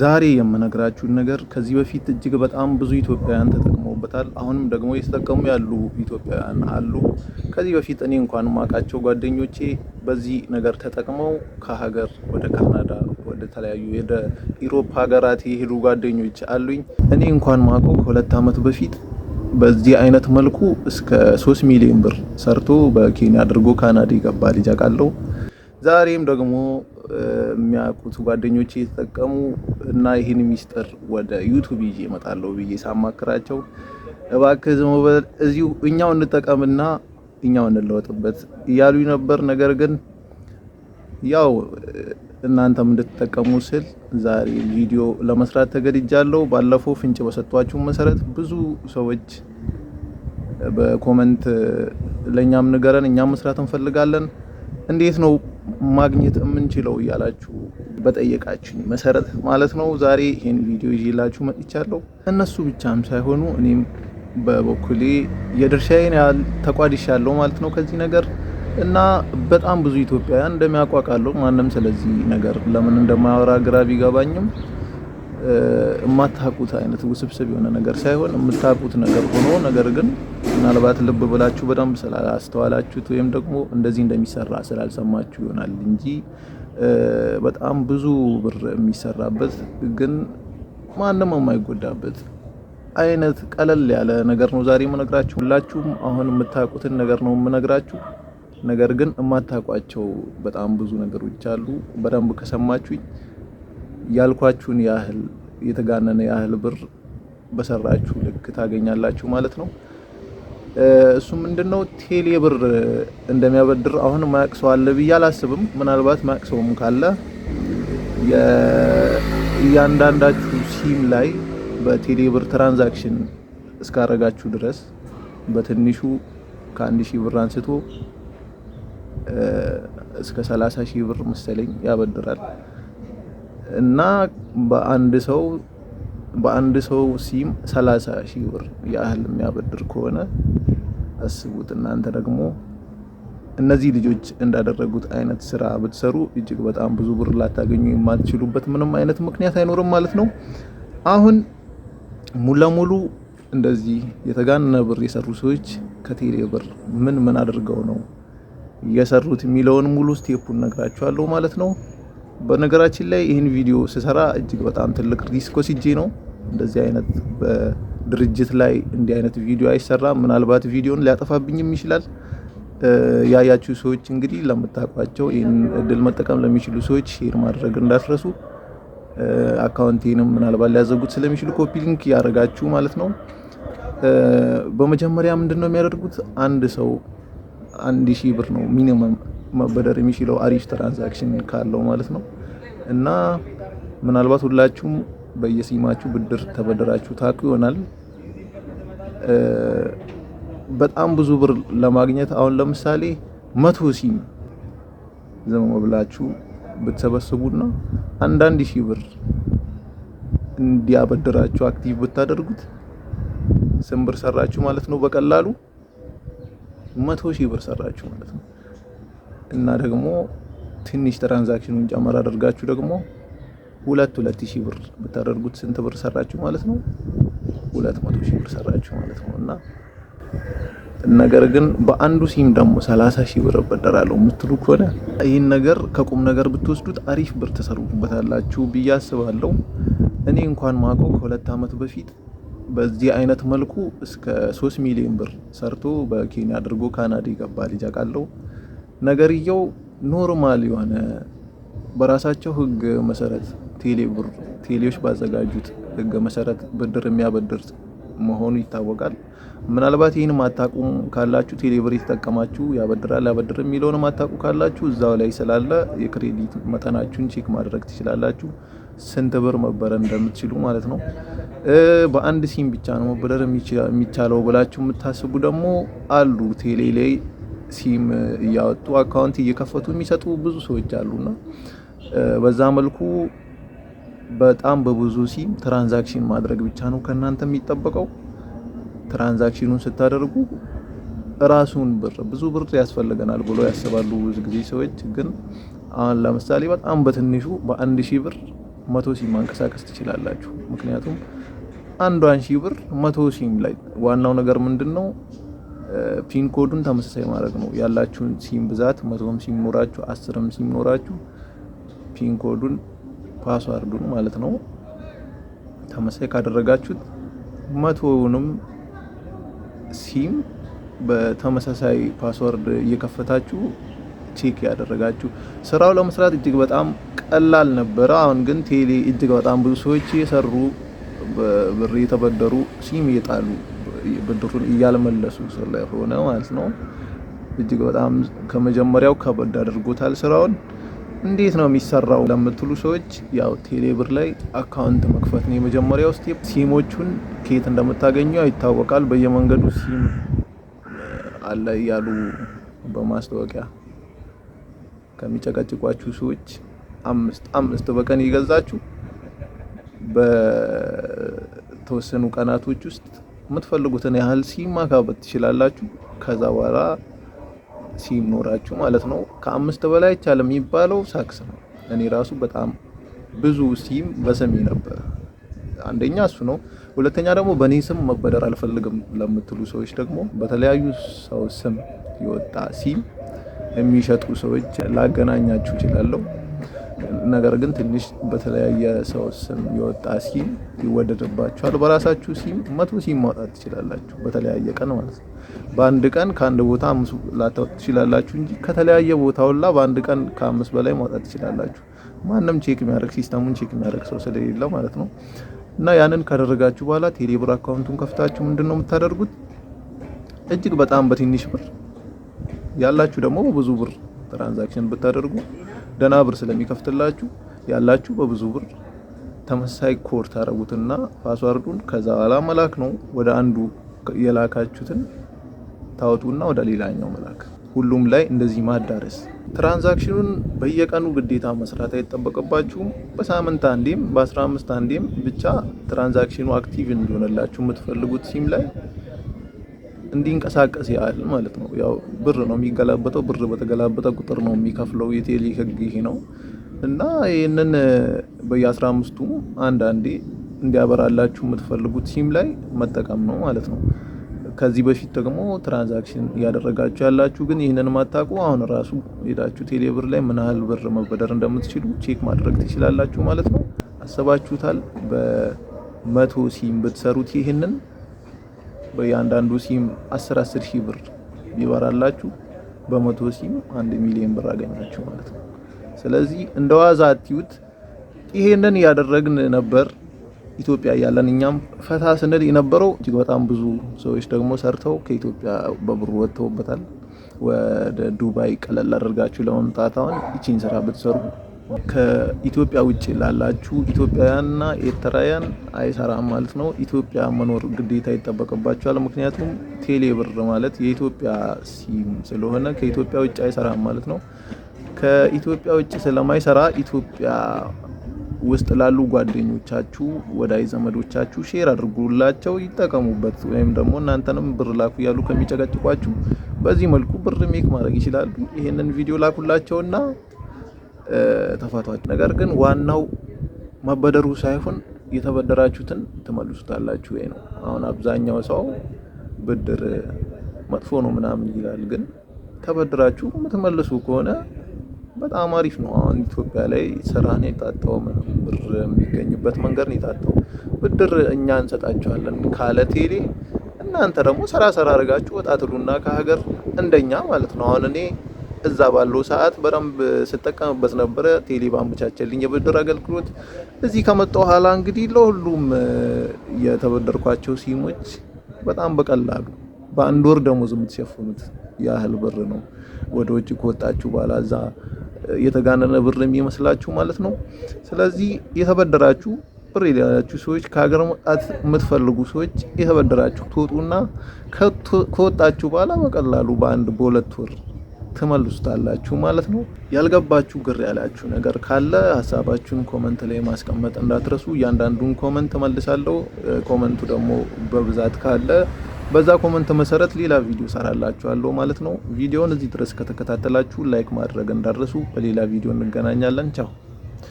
ዛሬ የምነግራችሁን ነገር ከዚህ በፊት እጅግ በጣም ብዙ ኢትዮጵያውያን ተጠቅመውበታል። አሁንም ደግሞ እየተጠቀሙ ያሉ ኢትዮጵያውያን አሉ። ከዚህ በፊት እኔ እንኳን ማውቃቸው ጓደኞቼ በዚህ ነገር ተጠቅመው ከሀገር ወደ ካናዳ ወደ ተለያዩ ወደ ኢሮፕ ሀገራት የሄዱ ጓደኞች አሉኝ። እኔ እንኳን ማውቀው ከ2 ዓመት በፊት በዚህ አይነት መልኩ እስከ 3 ሚሊዮን ብር ሰርቶ በኬንያ አድርጎ ካናዳ የገባ ልጅ አውቃለሁ። ዛሬም ደግሞ የሚያውቁት ጓደኞቼ የተጠቀሙ እና ይህን ሚስጥር ወደ ዩቲዩብ ይዤ እመጣለሁ ብዬ ሳማክራቸው እባክህ ዝም በል እዚሁ እኛው እንጠቀምና እኛው እንለወጥበት እያሉኝ ነበር። ነገር ግን ያው እናንተም እንድትጠቀሙ ስል ዛሬ ቪዲዮ ለመስራት ተገድጃለሁ። ባለፈው ፍንጭ በሰጧችሁ መሰረት ብዙ ሰዎች በኮሜንት ለኛም ንገረን እኛም መስራት እንፈልጋለን እንዴት ነው ማግኘት የምንችለው እያላችሁ በጠየቃችሁኝ መሰረት ማለት ነው ዛሬ ይሄን ቪዲዮ ይዤላችሁ መጥቻለሁ። እነሱ ብቻም ሳይሆኑ እኔም በበኩሌ የድርሻዬን ያህል ተቋድሻለሁ ማለት ነው ከዚህ ነገር እና በጣም ብዙ ኢትዮጵያውያን እንደሚያውቋቃለሁ። ማንም ስለዚህ ነገር ለምን እንደማያወራ ግራ ቢገባኝም የማታውቁት አይነት ውስብስብ የሆነ ነገር ሳይሆን የምታውቁት ነገር ሆኖ ነገር ግን ምናልባት ልብ ብላችሁ በደንብ ስላላስተዋላችሁት ወይም ደግሞ እንደዚህ እንደሚሰራ ስላልሰማችሁ ይሆናል እንጂ በጣም ብዙ ብር የሚሰራበት ግን ማንም የማይጎዳበት አይነት ቀለል ያለ ነገር ነው ዛሬ የምነግራችሁ። ሁላችሁም አሁን የምታውቁትን ነገር ነው የምነግራችሁ። ነገር ግን የማታውቋቸው በጣም ብዙ ነገሮች አሉ። በደንብ ከሰማችሁኝ ያልኳችሁን ያህል የተጋነነ ያህል ብር በሰራችሁ ልክ ታገኛላችሁ ማለት ነው። እሱ ምንድነው ቴሌ ብር እንደሚያበድር አሁን ማያውቅ ሰው አለ ብዬ አላስብም። ምናልባት ማያውቅ ሰውም ካለ እያንዳንዳችሁ ሲም ላይ በቴሌ ብር ትራንዛክሽን እስካረጋችሁ ድረስ በትንሹ ከ1000 ብር አንስቶ እስከ 30,000 ብር መሰለኝ ያበድራል እና በአንድ ሰው ሲም 30,000 ብር ያህል የሚያበድር ከሆነ አስቡት። እናንተ ደግሞ እነዚህ ልጆች እንዳደረጉት አይነት ስራ ብትሰሩ እጅግ በጣም ብዙ ብር ላታገኙ የማትችሉበት ምንም አይነት ምክንያት አይኖርም ማለት ነው። አሁን ሙሉ ለሙሉ እንደዚህ የተጋነነ ብር የሰሩ ሰዎች ከቴሌ ብር ምን አድርገው ነው የሰሩት የሚለውን ሙሉ ስቴፑን ነግራችኋለሁ ማለት ነው። በነገራችን ላይ ይህን ቪዲዮ ስሰራ እጅግ በጣም ትልቅ ሪስክ ወስጄ ነው። እንደዚህ አይነት በድርጅት ላይ እንዲህ አይነት ቪዲዮ አይሰራም። ምናልባት ቪዲዮን ሊያጠፋብኝም ይችላል። ያያችሁ ሰዎች እንግዲህ ለምታውቋቸው ይህን እድል መጠቀም ለሚችሉ ሰዎች ሼር ማድረግ እንዳትረሱ። አካውንቴንም ምናልባት ሊያዘጉት ስለሚችሉ ኮፒ ሊንክ ያደርጋችሁ ማለት ነው። በመጀመሪያ ምንድነው የሚያደርጉት? አንድ ሰው 1000 ብር ነው ሚኒመም መበደር የሚችለው አሪፍ ትራንዛክሽን ካለው ማለት ነው። እና ምናልባት ሁላችሁም በየሲማችሁ ብድር ተበደራችሁ ታውቁ ይሆናል። በጣም ብዙ ብር ለማግኘት አሁን ለምሳሌ 100 ሲም ዝም ብላችሁ ብትሰበስቡና 1000 ብር እንዲያበድራችሁ አክቲቭ ብታደርጉት ስንት ብር ሰራችሁ ማለት ነው? በቀላሉ 100,000 ብር ሰራችሁ ማለት ነው። እና ደግሞ ትንሽ ትራንዛክሽኑን ጨመር አድርጋችሁ ደግሞ 2,000 ብር ብታደርጉት ስንት ብር ሰራችሁ ማለት ነው? 200,000 ብር ሰራችሁ ማለት ነው። እና ነገር ግን በአንዱ ሲም ደግሞ 30,000 ብር እበደራለሁ የምትሉ ከሆነ ይህን ነገር ከቁም ነገር ብትወስዱት አሪፍ ብር ተሰሩበታላችሁ ብዬ አስባለሁ። እኔ እንኳን ማውቀው ከ2 ዓመት በፊት በዚህ አይነት መልኩ እስከ 3 ሚሊዮን ብር ሰርቶ በኬንያ አድርጎ ካናዳ የገባ ልጅ አውቃለሁ። ነገርየው ኖርማል የሆነ በራሳቸው ህግ መሰረት ቴሌዎች ባዘጋጁት ህግ መሰረት ብድር የሚያበድር መሆኑ ይታወቃል። ምናልባት ይህን ማታቁም ካላችሁ ቴሌብር የተጠቀማችሁ ያበድራል ያበድር የሚለውን ማታቁ ካላችሁ እዛው ላይ ስላለ የክሬዲት መጠናችሁን ቼክ ማድረግ ትችላላችሁ። ስንት ብር መበደር እንደምትችሉ ማለት ነው። በአንድ ሲም ብቻ ነው መበደር የሚቻለው ብላችሁ የምታስቡ ደግሞ አሉ። ቴሌ ላይ ሲም እያወጡ አካውንት እየከፈቱ የሚሰጡ ብዙ ሰዎች አሉና በዛ መልኩ በጣም በብዙ ሲም ትራንዛክሽን ማድረግ ብቻ ነው ከናንተ የሚጠበቀው። ትራንዛክሽኑን ስታደርጉ ራሱን ብዙ ብር ያስፈልገናል ብሎ ያስባሉ ብዙ ጊዜ ሰዎች። ግን አሁን ለምሳሌ በጣም በትንሹ በ1000 ብር 100 ሲም ማንቀሳቀስ ትችላላችሁ። ምክንያቱም አንዷን ሺህ ብር 100 ሲም ላይ ዋናው ነገር ምንድነው ፒን ኮዱን ተመሳሳይ ማድረግ ነው። ያላችሁን ሲም ብዛት 100ም ሲም ኖራችሁ 10ም ሲም ኖራችሁ ፒን ኮዱን ፓስዋርዱን ማለት ነው ተመሳሳይ ካደረጋችሁት 100ውንም ሲም በተመሳሳይ ፓስወርድ እየከፈታችሁ ቼክ ያደረጋችሁ ስራው ለመስራት እጅግ በጣም ቀላል ነበር። አሁን ግን ቴሌ እጅግ በጣም ብዙ ሰዎች የሰሩ ብር የተበደሩ ሲም እየጣሉ ብድሩን እያልመለሱ ስለሆነ ማለት ነው እጅግ በጣም ከመጀመሪያው ከበድ አድርጎታል ስራውን። እንዴት ነው የሚሰራው ለምትሉ ሰዎች ያው ቴሌ ብር ላይ አካውንት መክፈት ነው የመጀመሪያው ስቴፕ። ሲሞቹን ከየት እንደምታገኙ ይታወቃል። በየመንገዱ ሲም አለ ያሉ በማስታወቂያ ከሚጨቀጭቋችሁ ሰዎች አምስት በቀን ይገዛችሁ በተወሰኑ ቀናቶች ውስጥ የምትፈልጉትን ያህል ሲም ማካበት ትችላላችሁ። ከዛ በኋላ ሲም ኖራችሁ ማለት ነው። ከ5 በላይ ይቻላል የሚባለው ሳክስ ነው። እኔ ራሱ በጣም ብዙ ሲም በስሜ ነበር። አንደኛ እሱ ነው። ሁለተኛ ደግሞ በኔ ስም መበደር አልፈልግም ለምትሉ ሰዎች ደግሞ በተለያዩ ሰው ስም ይወጣ ሲም የሚሸጡ ሰዎች ላገናኛችሁ እችላለሁ። ነገር ግን ትንሽ በተለያየ ሰው ስም ይወጣ ሲም ይወደድባችኋል። በራሳችሁ ሲም 100 ሲም ማውጣት ትችላላችሁ በተለያየ ቀን ማለት ነው። በአንድ ቀን ከአንድ ቦታ 5 ላታወጡ ትችላላችሁ እንጂ ከተለያየ ቦታውላ በአንድ ቀን ከ5 በላይ ማውጣት ትችላላችሁ። ማንም ቼክ የሚያደርግ ሲስተሙን ቼክ የሚያደርግ ሰው ስለሌለ ማለት ነው። እና ያንን ካደረጋችሁ በኋላ ቴሌብር አካውንቱን ከፍታችሁ ምንድነው የምታደርጉት? እጅግ በጣም በትንሽ ብር ያላችሁ ደግሞ በብዙ ብር ትራንዛክሽን ብታደርጉ ደና ብር ስለሚከፍትላችሁ ያላችሁ በብዙ ብር ተመሳሳይ ኮድ ታረጉትና ፓስዋርዱን ከዛ በኋላ መላክ ነው። ወደ አንዱ የላካችሁትን ታወጡና ወደ ሌላኛው መላክ። ሁሉም ላይ እንደዚህ ማዳረስ። ትራንዛክሽኑን በየቀኑ ግዴታ መስራት አይጠበቅባችሁም። በሳምንት አንዴም በ15 አንዴም ብቻ ትራንዛክሽኑ አክቲቭ እንዲሆንላችሁ የምትፈልጉት ሲም ላይ እንዲንቀሳቀስ ያህል ማለት ነው። ያው ብር ነው የሚገላበጠው። ብር በተገላበጠ ቁጥር ነው የሚከፍለው። የቴሌ ህግ ይሄ ነው እና ይሄንን በየ15ቱ አንዳንዴ እንዲያበራላችሁ የምትፈልጉት ሲም ላይ መጠቀም ነው ማለት ነው። ከዚህ በፊት ደግሞ ትራንዛክሽን እያደረጋችሁ ያላችሁ ግን ይሄንን ማታውቁ አሁን ራሱ ሄዳችሁ ቴሌ ብር ላይ ምን ያህል ብር መበደር እንደምትችሉ ቼክ ማድረግ ትችላላችሁ ማለት ነው። አሰባችሁታል? በ100 ሲም ብትሰሩት ይሄንን በእያንዳንዱ ሲም 10 ሺህ ብር ቢበራላችሁ በ100 ሲም 1 ሚሊዮን ብር አገኛችሁ ማለት ነው። ስለዚህ እንደዋዛ አትዩት። ይሄንን ያደረግን ነበር ኢትዮጵያ ያለን እኛም ፈታ ስንል የነበረው። እጅግ በጣም ብዙ ሰዎች ደግሞ ሰርተው ከኢትዮጵያ በብሩ ወጥተውበታል። ወደ ዱባይ ቀለል አድርጋችሁ ለመምጣት አሁን እቺን ስራ ብትሰሩ ከኢትዮጵያ ውጭ ላላችሁ ኢትዮጵያውያንና ኤርትራውያን አይሰራም ማለት ነው። ኢትዮጵያ መኖር ግዴታ ይጠበቅባችኋል። ምክንያቱም ቴሌ ብር ማለት የኢትዮጵያ ሲም ስለሆነ ከኢትዮጵያ ውጭ አይሰራም ማለት ነው። ከኢትዮጵያ ውጭ ስለማይሰራ ኢትዮጵያ ውስጥ ላሉ ጓደኞቻችሁ ወዳጅ ዘመዶቻችሁ ሼር አድርጉላቸው፣ ይጠቀሙበት። ወይም ደግሞ እናንተንም ብር ላኩ ያሉ ከሚጨቀጭቋችሁ በዚህ መልኩ ብር ሜክ ማድረግ ይችላሉ። ይሄንን ቪዲዮ ላኩላቸውና ተፋቷቸው። ነገር ግን ዋናው መበደሩ ሳይሆን የተበደራችሁትን ትመልሱታላችሁ ወይ ነው። አሁን አብዛኛው ሰው ብድር መጥፎ ነው ምናምን ይላል። ግን ተበድራችሁ የምትመልሱ ከሆነ በጣም አሪፍ ነው። አሁን ኢትዮጵያ ላይ ስራን የታጣው ብር የሚገኝበት መንገድ ነው የታጣው። ብድር እኛ እንሰጣችኋለን ካለ ቴሌ፣ እናንተ ደግሞ ሰራ አድርጋችሁ ወጣትሉና ከሀገር እንደኛ ማለት ነው። አሁን እኔ እዛ ባለው ሰዓት በደንብ ስጠቀምበት ነበረ። ቴሌ ባመቻቸልኝ የብድር አገልግሎት። እዚህ ከመጣው ኋላ እንግዲህ ለሁሉም የተበደርኳቸው ሲሞች በጣም በቀላሉ በአንድ ወር ደሞዝ የምትሸፍኑት ያህል ብር ነው። ወደ ውጭ ከወጣችሁ በኋላ እዛ የተጋነነ ብር የሚመስላችሁ ማለት ነው። ስለዚህ የተበደራችሁ ብር የሌላችሁ ሰዎች፣ ከሀገር መውጣት የምትፈልጉ ሰዎች የተበደራችሁ ትወጡና ከወጣችሁ በኋላ በቀላሉ በሁለት ወር ትመልሱታላችሁ ማለት ነው። ያልገባችሁ ግር ያላችሁ ነገር ካለ ሀሳባችሁን ኮመንት ላይ ማስቀመጥ እንዳትረሱ። እያንዳንዱን ኮመንት መልሳለሁ። ኮመንቱ ደግሞ በብዛት ካለ በዛ ኮመንት መሰረት ሌላ ቪዲዮ ሰራላችኋለሁ ማለት ነው። ቪዲዮውን እዚህ ድረስ ከተከታተላችሁ ላይክ ማድረግ እንዳትረሱ። በሌላ ቪዲዮ እንገናኛለን። ቻው።